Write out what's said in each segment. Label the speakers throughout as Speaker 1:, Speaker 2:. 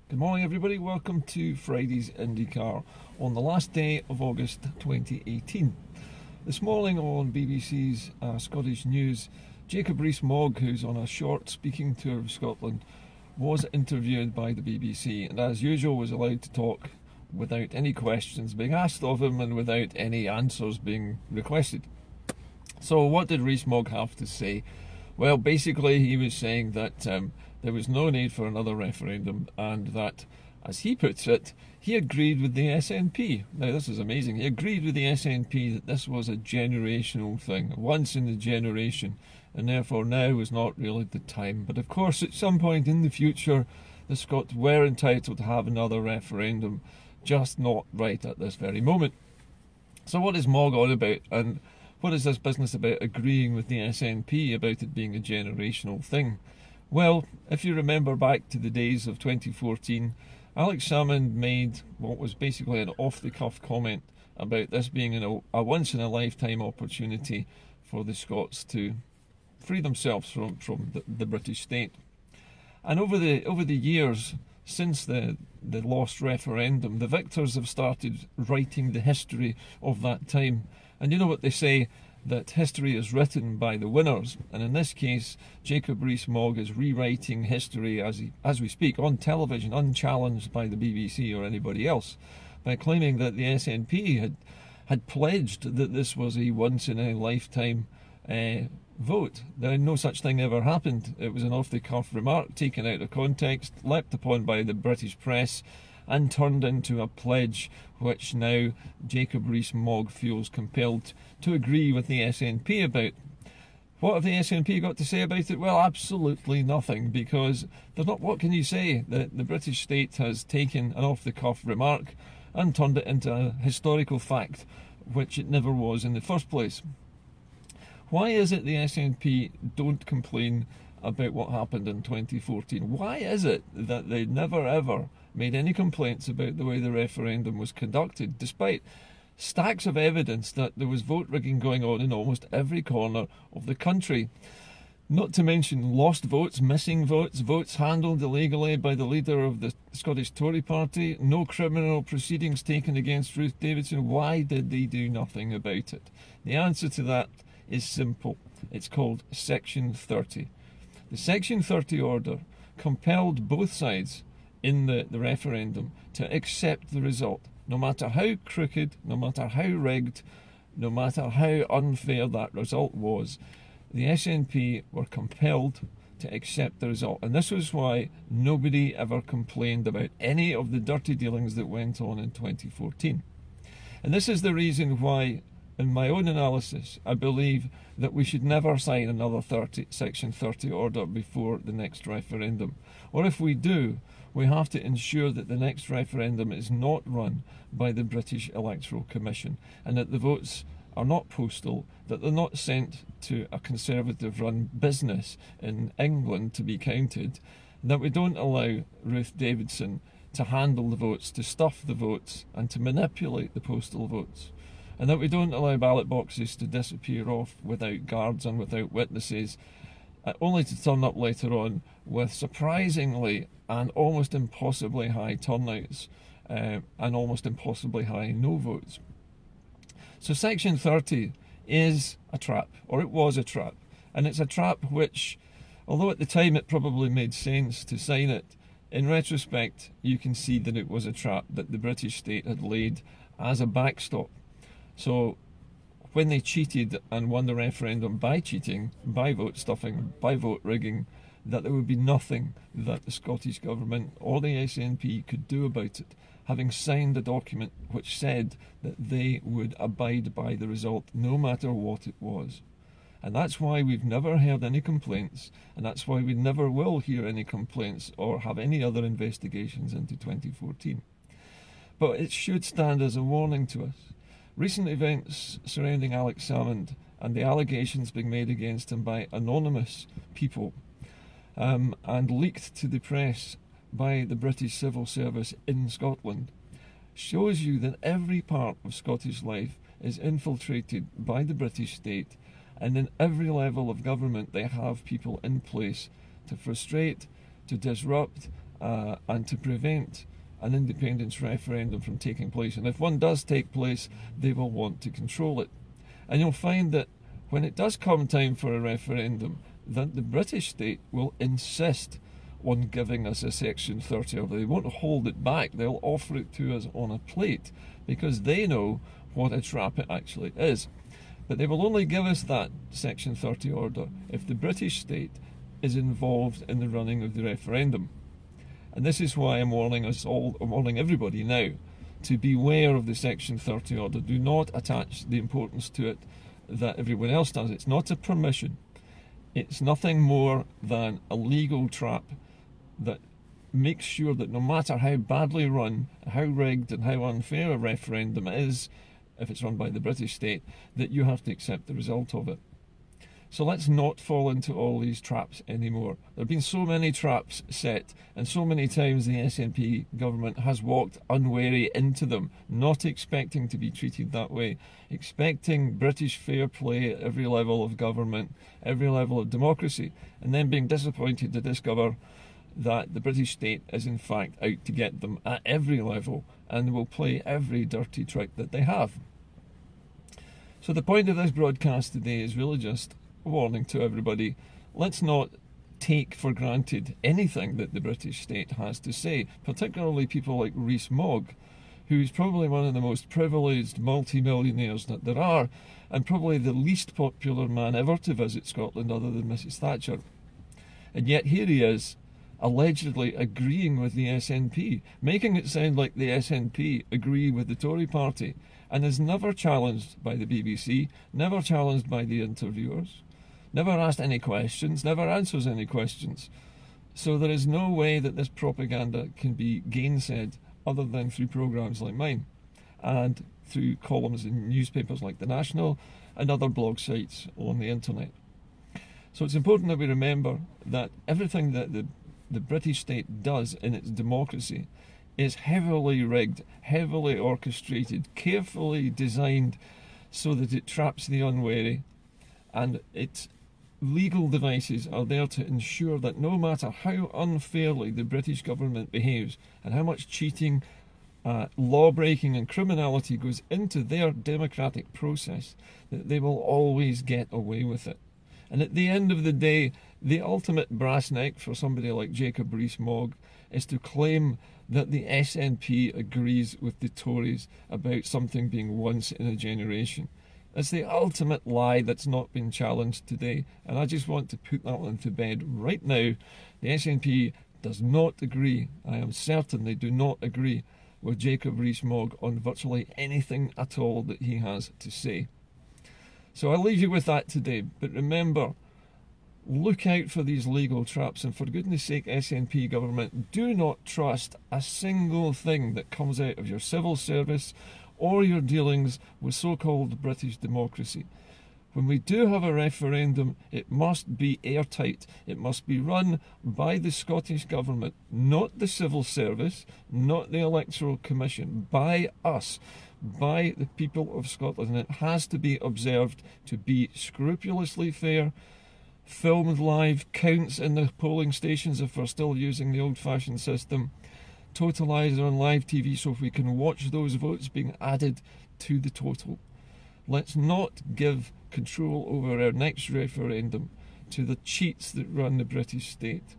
Speaker 1: Good morning, everybody. Welcome to Friday's Indycar on the last day of August 2018. This morning on BBC's Scottish News, Jacob Rees Mogg, who's on a short speaking tour of Scotland, was interviewed by the BBC and, as usual, was allowed to talk without any questions being asked of him and without any answers being requested. So what did Rees Mogg have to say? Well, basically he was saying that there was no need for another referendum and that, as he puts it, he agreed with the SNP. Now this is amazing. He agreed with the SNP that this was a generational thing, once in a generation, and therefore now was not really the time. But of course at some point in the future the Scots were entitled to have another referendum, just not right at this very moment. So what is Mogg on about, and what is this business about agreeing with the SNP about it being a generational thing? Well, if you remember back to the days of 2014, Alex Salmond made what was basically an off-the-cuff comment about this being a once-in-a-lifetime opportunity for the Scots to free themselves from the British state. And over the years, since the lost referendum, the victors have started writing the history of that time. And you know what they say, that history is written by the winners, and in this case Jacob Rees Mogg is rewriting history as we speak on television, unchallenged by the BBC or anybody else, by claiming that the SNP had pledged that this was a once-in-a-lifetime vote. Now, no such thing ever happened. It was an off-the-cuff remark taken out of context, leapt upon by the British press, and turned into a pledge which now Jacob Rees Mogg feels compelled to agree with the SNP about. What have the SNP got to say about it? Well, absolutely nothing, because there's not. What can you say? The British state has taken an off-the-cuff remark and turned it into a historical fact, which it never was in the first place. Why is it the SNP don't complain about what happened in 2014? Why is it that they never ever made any complaints about the way the referendum was conducted, despite stacks of evidence that there was vote rigging going on in almost every corner of the country? Not to mention lost votes, missing votes, votes handled illegally by the leader of the Scottish Tory party, no criminal proceedings taken against Ruth Davidson. Why did they do nothing about it? The answer to that is simple. It's called Section 30. The Section 30 order compelled both sides in the referendum to accept the result, no matter how crooked, no matter how rigged, no matter how unfair that result was. The SNP were compelled to accept the result, and this was why nobody ever complained about any of the dirty dealings that went on in 2014. And this is the reason why, in my own analysis, I believe that we should never sign another Section 30 order before the next referendum. Or if we do, we have to ensure that the next referendum is not run by the British Electoral Commission, and that the votes are not postal, that they're not sent to a Conservative-run business in England to be counted, and that we don't allow Ruth Davidson to handle the votes, to stuff the votes, and to manipulate the postal votes. And that we don't allow ballot boxes to disappear off without guards and without witnesses, only to turn up later on with surprisingly and almost impossibly high turnouts and almost impossibly high no votes. So Section 30 is a trap, or it was a trap, and it's a trap which, although at the time it probably made sense to sign it, in retrospect you can see that it was a trap that the British state had laid as a backstop. So when they cheated and won the referendum by cheating, by vote stuffing, by vote rigging, that there would be nothing that the Scottish Government or the SNP could do about it, having signed a document which said that they would abide by the result no matter what it was. And that's why we've never heard any complaints, and that's why we never will hear any complaints or have any other investigations into 2014. But it should stand as a warning to us. Recent events surrounding Alex Salmond and the allegations being made against him by anonymous people and leaked to the press by the British Civil Service in Scotland shows you that every part of Scottish life is infiltrated by the British state, and in every level of government they have people in place to frustrate, to disrupt and to prevent an independence referendum from taking place. And if one does take place, they will want to control it. And you'll find that when it does come time for a referendum, that the British state will insist on giving us a Section 30 order. They won't hold it back. They'll offer it to us on a plate because they know what a trap it actually is. But they will only give us that Section 30 order if the British state is involved in the running of the referendum. And this is why I'm warning everybody now to beware of the Section 30 order. Do not attach the importance to it that everyone else does. It's not a permission. It's nothing more than a legal trap that makes sure that no matter how badly run, how rigged and how unfair a referendum is, if it's run by the British state, that you have to accept the result of it. So let's not fall into all these traps anymore. There have been so many traps set, and so many times the SNP government has walked unwary into them, not expecting to be treated that way, expecting British fair play at every level of government, every level of democracy, and then being disappointed to discover that the British state is in fact out to get them at every level and will play every dirty trick that they have. So the point of this broadcast today is really just a warning to everybody. Let's not take for granted anything that the British state has to say, particularly people like Rees Mogg, who's probably one of the most privileged multi-millionaires that there are, and probably the least popular man ever to visit Scotland other than Mrs. Thatcher. And yet here he is, allegedly agreeing with the SNP, making it sound like the SNP agree with the Tory party, and is never challenged by the BBC, never challenged by the interviewers, never asked any questions, never answers any questions. So there is no way that this propaganda can be gainsaid other than through programmes like mine and through columns in newspapers like The National and other blog sites on the internet. So it's important that we remember that everything that the British state does in its democracy is heavily rigged, heavily orchestrated, carefully designed so that it traps the unwary, and its legal devices are there to ensure that no matter how unfairly the British government behaves and how much cheating, law-breaking and criminality goes into their democratic process, that they will always get away with it. And at the end of the day, the ultimate brass neck for somebody like Jacob Rees-Mogg is to claim that the SNP agrees with the Tories about something being once in a generation. That's the ultimate lie that's not been challenged today, and I just want to put that one to bed right now. The SNP does not agree, I am certain they do not agree with Jacob Rees-Mogg on virtually anything at all that he has to say. So I'll leave you with that today, but remember, look out for these legal traps, and for goodness sake, SNP government, do not trust a single thing that comes out of your civil service or your dealings with so-called British democracy. When we do have a referendum, it must be airtight. It must be run by the Scottish Government, not the civil service, not the Electoral Commission, by us, by the people of Scotland. And it has to be observed to be scrupulously fair, filmed live, counts in the polling stations if we're still using the old-fashioned system, totalised on live TV so we can watch those votes being added to the total. Let's not give control over our next referendum to the cheats that run the British state.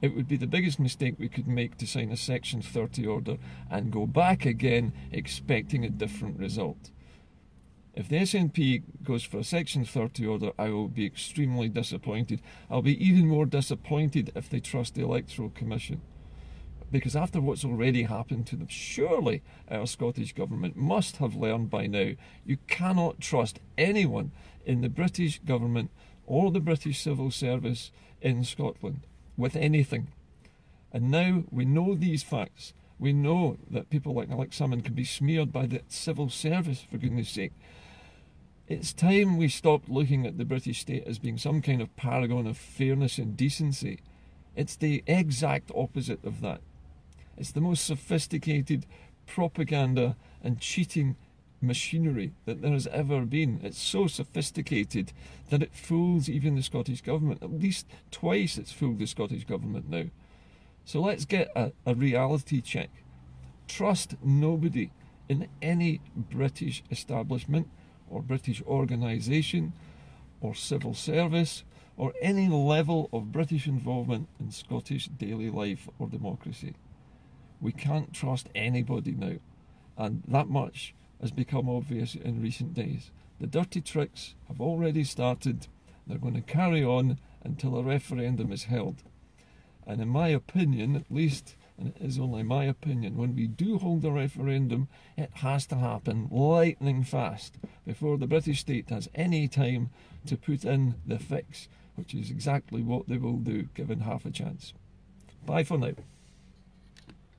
Speaker 1: It would be the biggest mistake we could make to sign a Section 30 order and go back again expecting a different result. If the SNP goes for a Section 30 order, I will be extremely disappointed. I'll be even more disappointed if they trust the Electoral Commission. Because after what's already happened to them, surely our Scottish Government must have learned by now you cannot trust anyone in the British Government or the British Civil Service in Scotland with anything. And now we know these facts. We know that people like Alex Salmond can be smeared by the civil service, for goodness sake. It's time we stopped looking at the British state as being some kind of paragon of fairness and decency. It's the exact opposite of that. It's the most sophisticated propaganda and cheating machinery that there has ever been. It's so sophisticated that it fools even the Scottish Government. At least twice it's fooled the Scottish Government now. So let's get a reality check. Trust nobody in any British establishment or British organisation or civil service or any level of British involvement in Scottish daily life or democracy. We can't trust anybody now, and that much has become obvious in recent days. The dirty tricks have already started. They're going to carry on until a referendum is held. And in my opinion, at least, and it is only my opinion, when we do hold a referendum, it has to happen lightning fast before the British state has any time to put in the fix, which is exactly what they will do given half a chance. Bye for now.